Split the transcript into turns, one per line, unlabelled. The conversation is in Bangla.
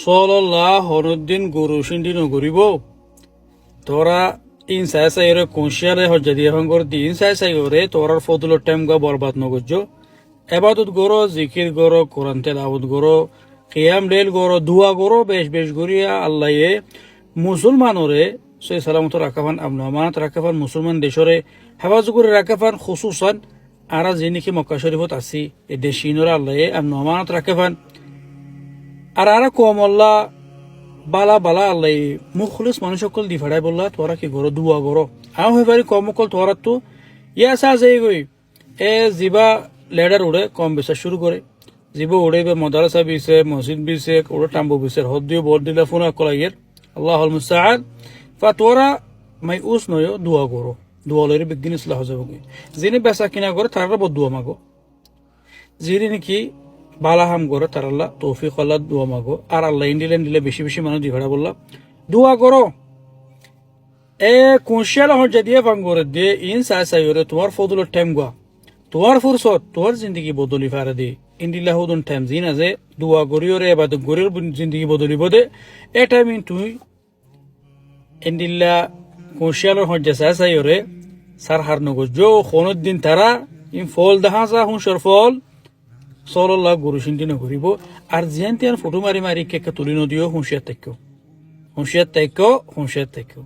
সল্লাহ হনুদ্দিন গরু সিন্ডি নগরিব তোরা ইন সাই সাই ওরে কুশিয়ারে হজ্জা দিয়ে ভাঙ্গর দি ইন সাই সাই ওরে তোরার ফদুল টাইম গা বরবাদ নগজ্জ এবাদত গরো জিকির গরো কোরআন তেলাওয়াত গরো কিয়াম লেল গরো দুয়া গরো বেশ বেশ গরিয়া আল্লাহ এ মুসলমানরে সে সালামত রাখাফান আমন আমানত রাখাফান মুসলমান দেশরে হেফাজত করে রাখাফান খুসুসান আরা যিনিকি মক্কা শরীফত আছি এ দেশিনরা আল্লাহ এ আমন আমানত রাখাফান আর আরা কম আল্লাহ বালা বালা আল্লাহ মুখলিস মানুষ সকল দি ফাড়াই বললা তোরা কি গরো দুয়া গরো আও হয়ে পারি কম কল তোরা তো ইয়া সা যাই গই এ জিবা লেডার উড়ে কম বেচা শুরু করে জিবা উড়ে মদারসা বিছে মসজিদ বিছে উড়ে টাম্বু বিছে হদ দিয়ে বর দিলা ফোন কলাইয়ের আল্লাহ মুস্তাআন ফাতোরা মাই উস নয় দুয়া গরো দুয়া লইরে বিগিন ইসলাহ যাবে যিনি বেচা কিনা করে তারা বদ দুয়া মাগো যিনি নাকি বালা হাম করে তার আল্লাহ তৌফিক আল্লাহ দোয়া মাগো আর আল্লাহ ইন্ডিলেন দিলে বেশি বেশি মানুষ দিঘাড়া বললাম দোয়া করো এ কুশিয়াল হজ্জা দিয়ে ভাঙ্গরে দিয়ে ইন সাই সাই ওরে তোমার ফদুলের টাইম গা তোমার ফুরসত তোমার জিন্দগি বদলি ফারে দি ইন্ডিল্লাহ হুদুন টাইম জিন আছে দোয়া গরিও রে এবার গরির জিন্দগি বদলিব দে এ টাইম ইন তুই ইন্ডিল্লা কুশিয়াল হজ্জা সাই সাই ওরে সার হার নগর জো খনুদ দিন তারা ইন ফল দেখা যা হুঁসর ফল সল্লাহ গরু সিন্ডি নগরিব আর জিয়ান তিয়ান ফটো মারি মারি কেকে তুলি নদিও হুঁশিয়ার থাকো হুঁশিয়ার থাকো হুঁশিয়ার থাকো